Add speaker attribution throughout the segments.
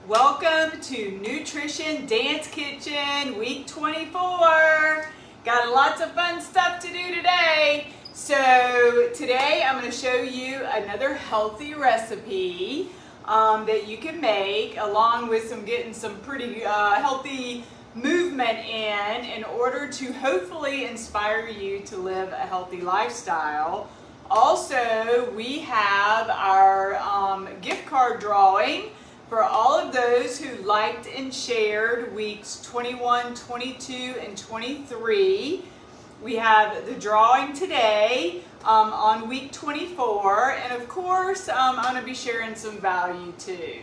Speaker 1: Welcome to Nutrition Dance Kitchen week 24. Got lots of fun stuff to do today. So today I'm going to show you another healthy recipe that you can make along with getting some pretty healthy movement in order to hopefully inspire you to live a healthy lifestyle. Also, we have our gift card drawing for all of those who liked and shared weeks 21, 22, and 23. We have the drawing today on week 24, and of course I'm going to be sharing some value too.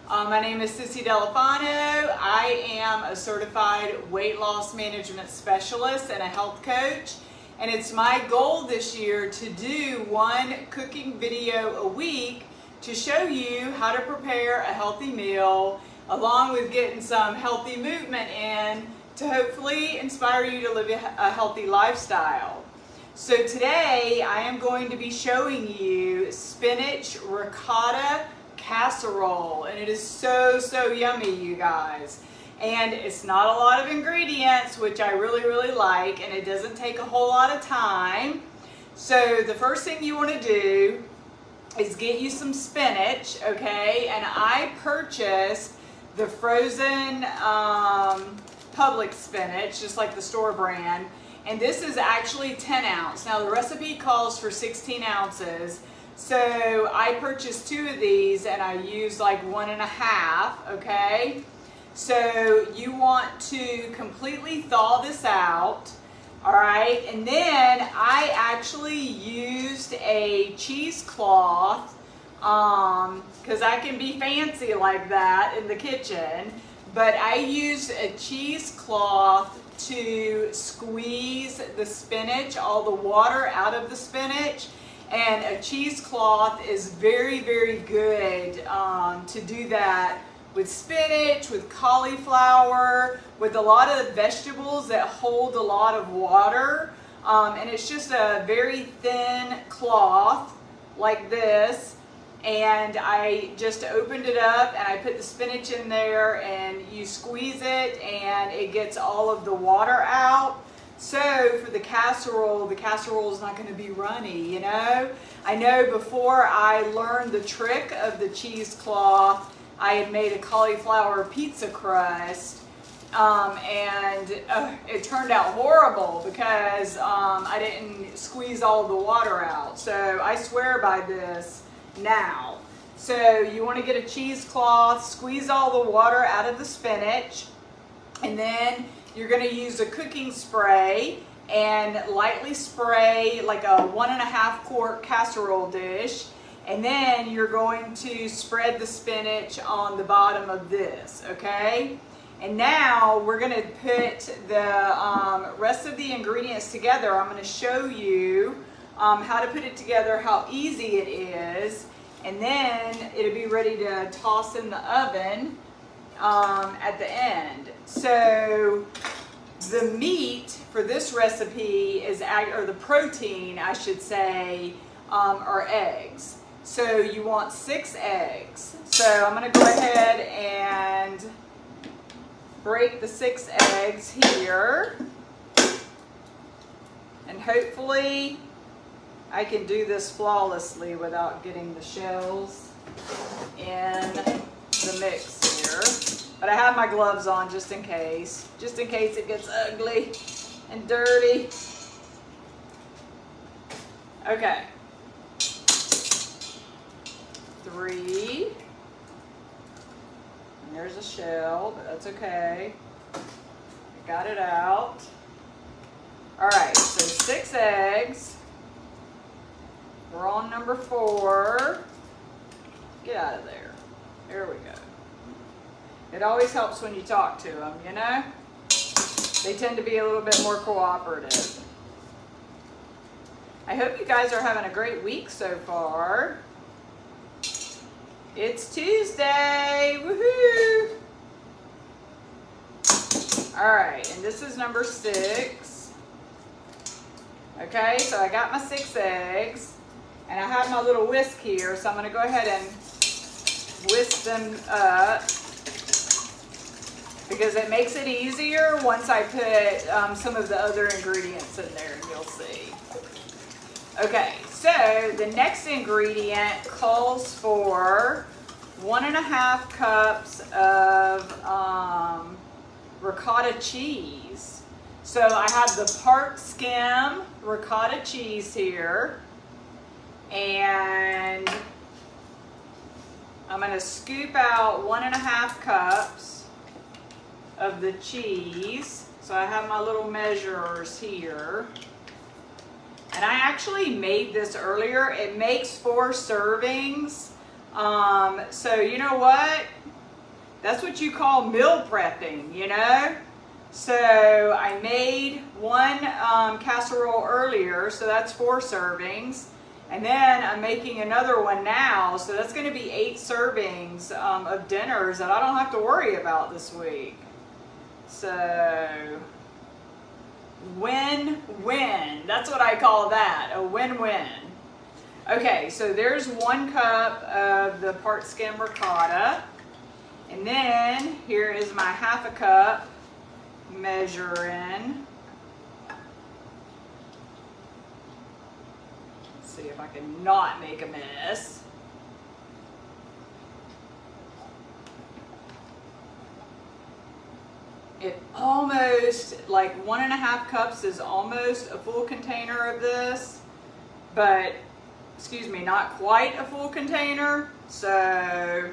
Speaker 1: My name is Sissy Delafano. I am a certified weight loss management specialist and a health coach, and it's my goal this year to do one cooking video a week to show you how to prepare a healthy meal along with getting some healthy movement in to hopefully inspire you to live a healthy lifestyle. So today I am going to be showing you Spinach Ricotta Casserole, and it is so yummy, you guys. And it's not a lot of ingredients, which I really like, and it doesn't take a whole lot of time. So the first thing you want to do is get you some spinach, okay? And I purchased the frozen Publix spinach, just like the store brand. And this is actually 10 ounce. Now the recipe calls for 16 ounces. So I purchased 2 of these and I used like 1.5, okay? So you want to completely thaw this out. All right, and then I actually used a cheesecloth because I can be fancy like that in the kitchen, but I used a cheesecloth to squeeze the spinach, all the water out of the spinach, and a cheesecloth is very good to do that with spinach, with cauliflower, with a lot of vegetables that hold a lot of water. And it's just a very thin cloth like this. And I just opened it up and I put the spinach in there, and you squeeze it and it gets all of the water out. So for the casserole is not going to be runny, you know. I know before I learned the trick of the cheesecloth, I had made a cauliflower pizza crust, and it turned out horrible because I didn't squeeze all the water out. So I swear by this now. So you want to get a cheesecloth, squeeze all the water out of the spinach, and then you're going to use a cooking spray and lightly spray like a 1.5 quart casserole dish. And then you're going to spread the spinach on the bottom of this, okay? And now we're going to put the rest of the ingredients together. I'm going to show you how to put it together, how easy it is, and then it'll be ready to toss in the oven at the end. So the meat for this recipe is, or the protein, I should say, are eggs. So you want 6 eggs. So I'm going to go ahead and break the 6 eggs here. And hopefully I can do this flawlessly without getting the shells in the mix here. But I have my gloves on just in case it gets ugly and dirty. Okay. 3, and there's a shell, but that's okay. I got it out. All right, so 6 eggs. We're on number 4. Get out of there. There we go. It always helps when you talk to them, you know? They tend to be a little bit more cooperative. I hope you guys are having a great week so far. It's Tuesday, woohoo! All right, and this is number 6. Okay, so I got my 6 eggs, and I have my little whisk here, so I'm gonna go ahead and whisk them up. because it makes it easier once I put some of the other ingredients in there, and you'll see. Okay, so the next ingredient calls for 1.5 cups of ricotta cheese. So I have the part skim ricotta cheese here, and I'm going to scoop out 1.5 cups of the cheese. So I have my little measurers here. And I actually made this earlier. It makes 4 servings. So you know what? That's what you call meal prepping, you know? So I made 1 casserole earlier, so that's 4 servings. And then I'm making another one now, so that's going to be 8 servings of dinners that I don't have to worry about this week. So win-win. That's what I call that, a win-win. Okay, so there's 1 cup of the part skim ricotta. And then here is my 1/2 cup measuring. See if I can not make a mess. It almost, like 1.5 cups is almost a full container of this, but, excuse me, not quite a full container. So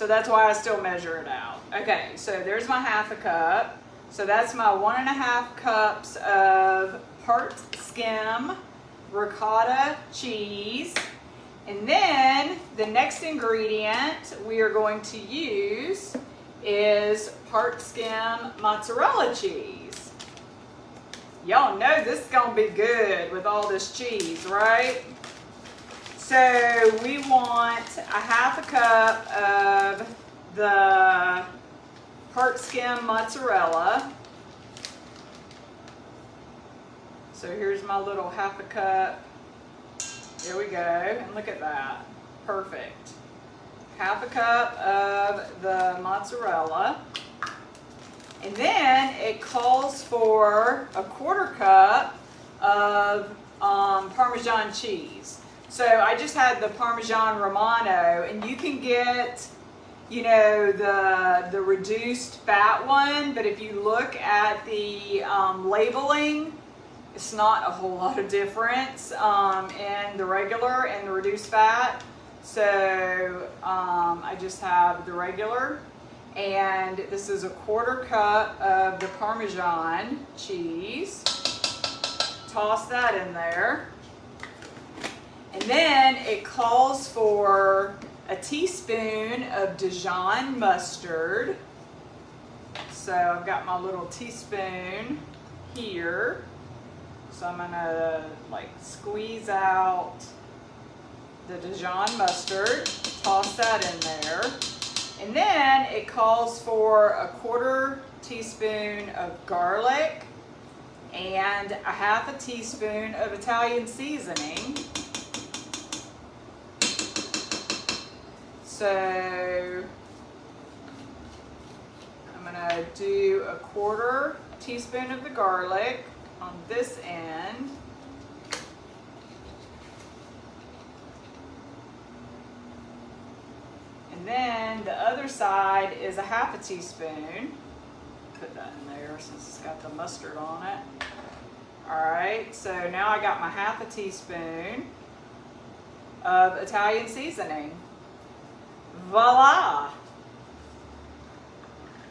Speaker 1: that's why I still measure it out. Okay, so there's my 1/2 cup. So that's my 1.5 cups of part skim ricotta cheese. And then the next ingredient we are going to use is part skim mozzarella cheese. Y'all know this is gonna be good with all this cheese, right? So we want a 1/2 cup of the part skim mozzarella. So here's my little 1/2 cup. There we go, and look at that, perfect. 1/2 cup of the mozzarella. And then it calls for a 1/4 cup of Parmesan cheese. So I just had the Parmesan Romano, and you can get, you know, the reduced fat one, but if you look at the labeling, it's not a whole lot of difference in the regular and the reduced fat. So I just have the regular, and this is a 1/4 cup of the Parmesan cheese. Toss that in there. And then it calls for a teaspoon of Dijon mustard. So I've got my little teaspoon here. So I'm gonna like squeeze out the Dijon mustard, toss that in there. And then it calls for a 1/4 teaspoon of garlic and a 1/2 teaspoon of Italian seasoning. So I'm gonna do a 1/4 teaspoon of the garlic on this end. And then the other side is a 1/2 teaspoon. Put that in there since it's got the mustard on it. Alright, so now I got my 1/2 teaspoon of Italian seasoning. Voila!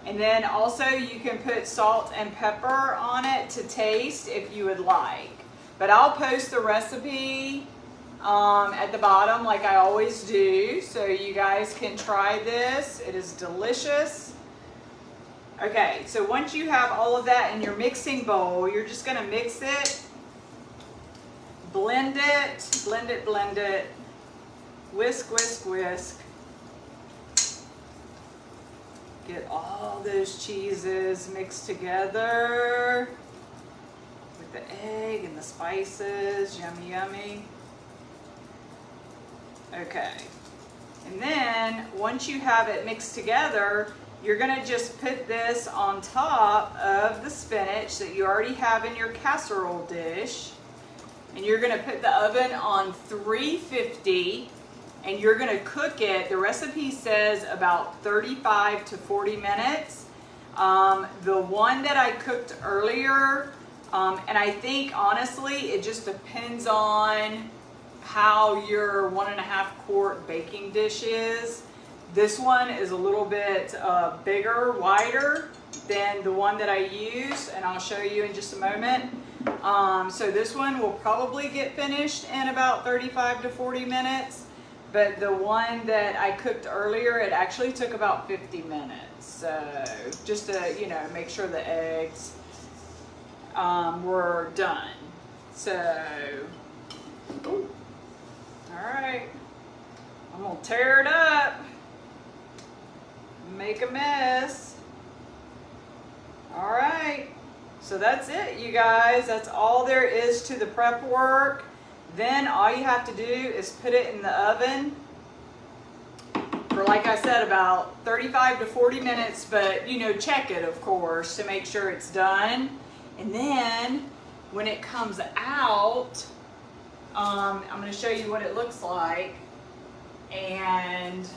Speaker 1: And then also you can put salt and pepper on it to taste if you would like. But I'll post the recipe at the bottom like I always do, so you guys can try this. It is delicious. Okay, so once you have all of that in your mixing bowl, you're just going to mix it, blend it, blend it, blend it, whisk, whisk, whisk. Get all those cheeses mixed together with the egg and the spices. Yummy, yummy. Okay. And then once you have it mixed together, you're gonna just put this on top of the spinach that you already have in your casserole dish. And you're gonna put the oven on 350 and you're gonna cook it. The recipe says about 35 to 40 minutes. The one that I cooked earlier, and I think honestly, it just depends on how your 1.5 quart baking dish is. This one is a little bit bigger, wider than the one that I used, and I'll show you in just a moment. So this one will probably get finished in about 35 to 40 minutes, but the one that I cooked earlier, it actually took about 50 minutes. So just to, you know, make sure the eggs were done. So, ooh, all right, I'm gonna tear it up, make a mess. All right. So that's it, you guys. That's all there is to the prep work. Then all you have to do is put it in the oven for, like I said, about 35 to 40 minutes, but you know, check it of course to make sure it's done. And then when it comes out, I'm going to show you what it looks like. And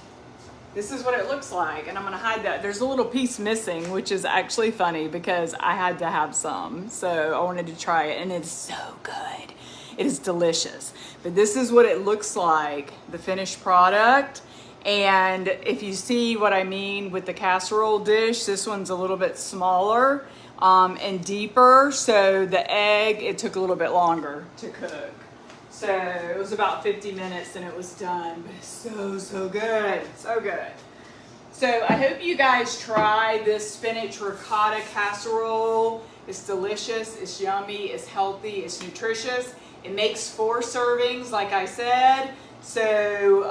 Speaker 1: this is what it looks like, and I'm gonna hide that. There's a little piece missing, which is actually funny because I had to have some. So I wanted to try it, and it's so good. It is delicious. But this is what it looks like, the finished product. And if you see what I mean with the casserole dish, this one's a little bit smaller and deeper. So the egg, it took a little bit longer to cook. So it was about 50 minutes and it was done, but it's so, so good, so good. So I hope you guys try this spinach ricotta casserole. It's delicious, it's yummy, it's healthy, it's nutritious. It makes 4 servings, like I said. So,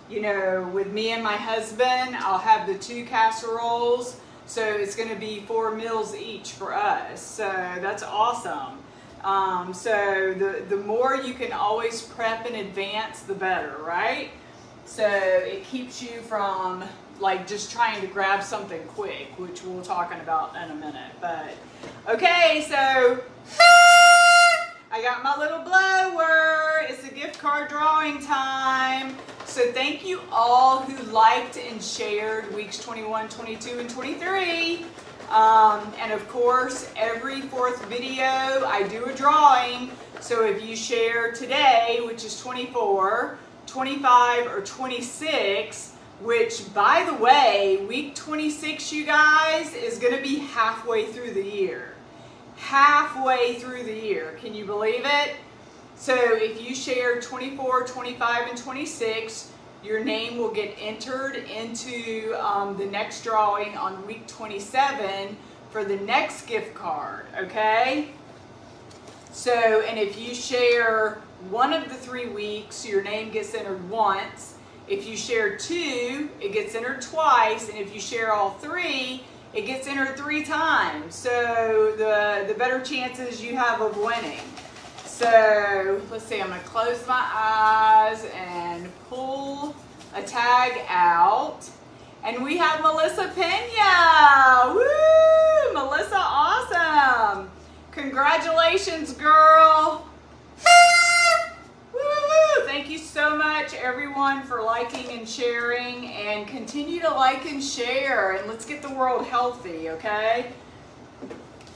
Speaker 1: you know, with me and my husband, I'll have the 2 casseroles. So it's gonna be 4 meals each for us. So that's awesome. So the more you can always prep in advance, the better, right? So it keeps you from like just trying to grab something quick, which we'll talking about in a minute. But okay, so I got my little blower. It's a gift card drawing time. So thank you all who liked and shared weeks 21, 22, and 23. And of course, every 4th video I do a drawing. So if you share today, which is 24, 25, or 26, which by the way, week 26, you guys, is going to be halfway through the year. Halfway through the year. Can you believe it? So if you share 24, 25, and 26, your name will get entered into the next drawing on week 27 for the next gift card, okay? So, and if you share one of the 3 weeks, your name gets entered once. If you share 2, it gets entered twice. And if you share all 3, it gets entered 3 times. So the better chances you have of winning. So let's see, I'm going to close my eyes and pull a tag out. And we have Melissa Pena. Woo! Melissa, awesome. Congratulations, girl. Woo! Thank you so much, everyone, for liking and sharing. And continue to like and share. And let's get the world healthy, okay?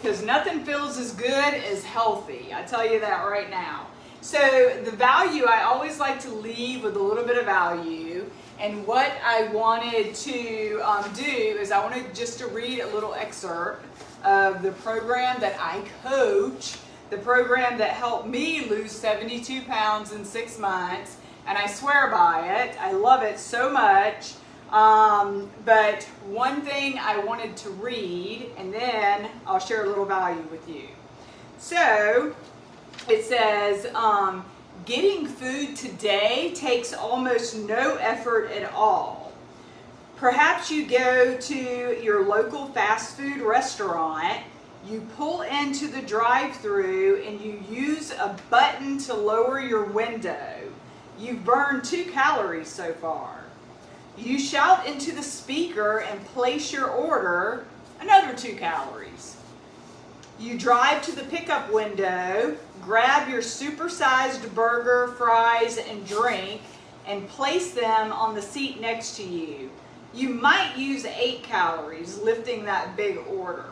Speaker 1: Because nothing feels as good as healthy. I tell you that right now. So the value, I always like to leave with a little bit of value. And what I wanted to do is I wanted just to read a little excerpt of the program that I coach, the program that helped me lose 72 pounds in 6 months. And I swear by it. I love it so much. But one thing I wanted to read, and then I'll share a little value with you. So it says, getting food today takes almost no effort at all. Perhaps you go to your local fast food restaurant, you pull into the drive-thru and you use a button to lower your window. You've burned 2 calories so far. You shout into the speaker and place your order, another 2 calories. You drive to the pickup window, grab your supersized burger, fries, and drink, and place them on the seat next to you. You might use 8 calories lifting that big order.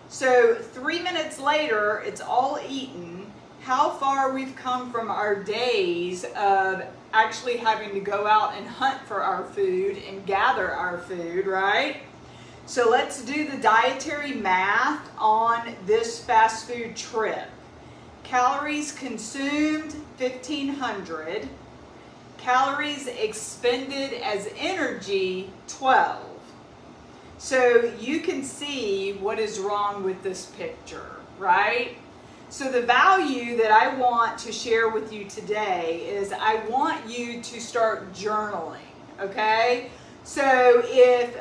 Speaker 1: So 3 minutes later, it's all eaten. How far we've come from our days of actually having to go out and hunt for our food and gather our food, right? So let's do the dietary math on this fast food trip. Calories consumed, 1,500. Calories expended as energy, 12. So you can see what is wrong with this picture, right? So the value that I want to share with you today is I want you to start journaling, okay? So if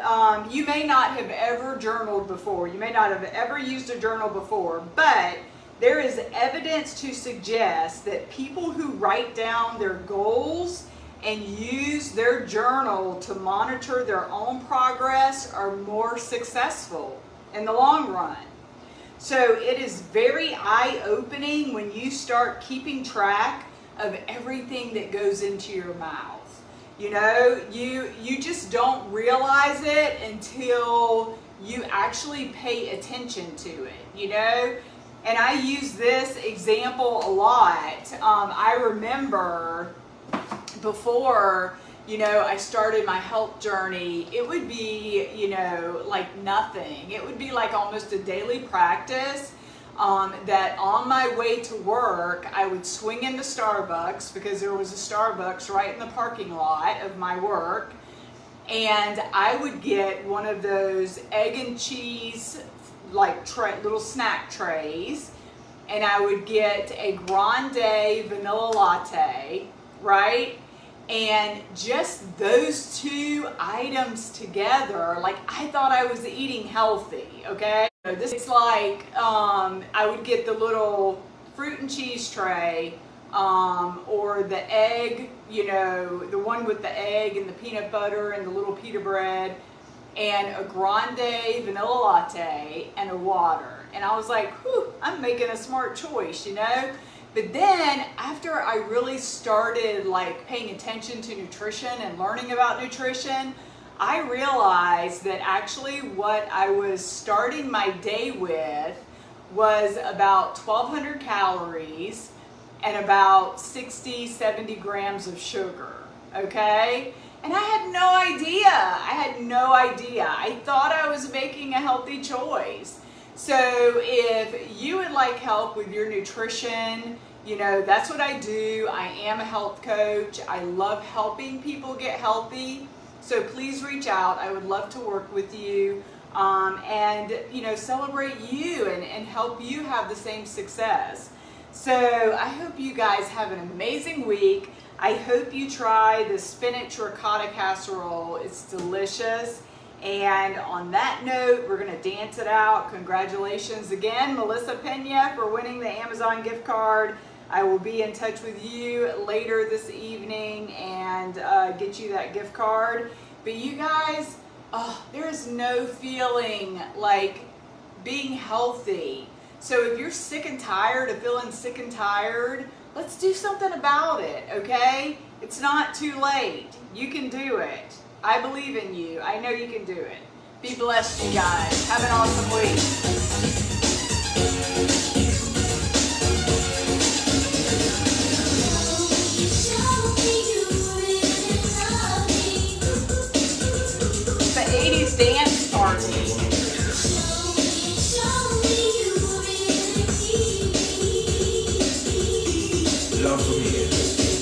Speaker 1: you may not have ever journaled before, you may not have ever used a journal before, but there is evidence to suggest that people who write down their goals and use their journal to monitor their own progress are more successful in the long run. So it is very eye-opening when you start keeping track of everything that goes into your mouth. You know, you just don't realize it until you actually pay attention to it, you know? And I use this example a lot. I remember before, you know, I started my health journey, it would be, you know, like nothing. It would be like almost a daily practice that on my way to work, I would swing into Starbucks because there was a Starbucks right in the parking lot of my work. And I would get one of those egg and cheese, like little snack trays. And I would get a grande vanilla latte, right? And just those 2 items together, like I thought I was eating healthy, okay? This is like, I would get the little fruit and cheese tray, or the egg, you know, the one with the egg and the peanut butter and the little pita bread, and a grande vanilla latte and a water. And I was like, whew, I'm making a smart choice, you know? But then after I really started like paying attention to nutrition and learning about nutrition, I realized that actually what I was starting my day with was about 1,200 calories and about 60, 70 grams of sugar, okay? And I had no idea. I thought I was making a healthy choice. So if you would like help with your nutrition, you know, that's what I do. I am a health coach. I love helping people get healthy. So please reach out. I would love to work with you and, you know, celebrate you and help you have the same success. So I hope you guys have an amazing week. I hope you try the Spinach Ricotta Casserole. It's delicious. And on that note, we're going to dance it out. Congratulations again, Melissa Pena, for winning the Amazon gift card. I will be in touch with you later this evening and get you that gift card. But you guys, there is no feeling like being healthy. So if you're sick and tired of feeling sick and tired, let's do something about it, okay? It's not too late. You can do it. I believe in you. I know you can do it. Be blessed, you guys. Have an awesome week. It's the 80s dance party.
Speaker 2: Love for me.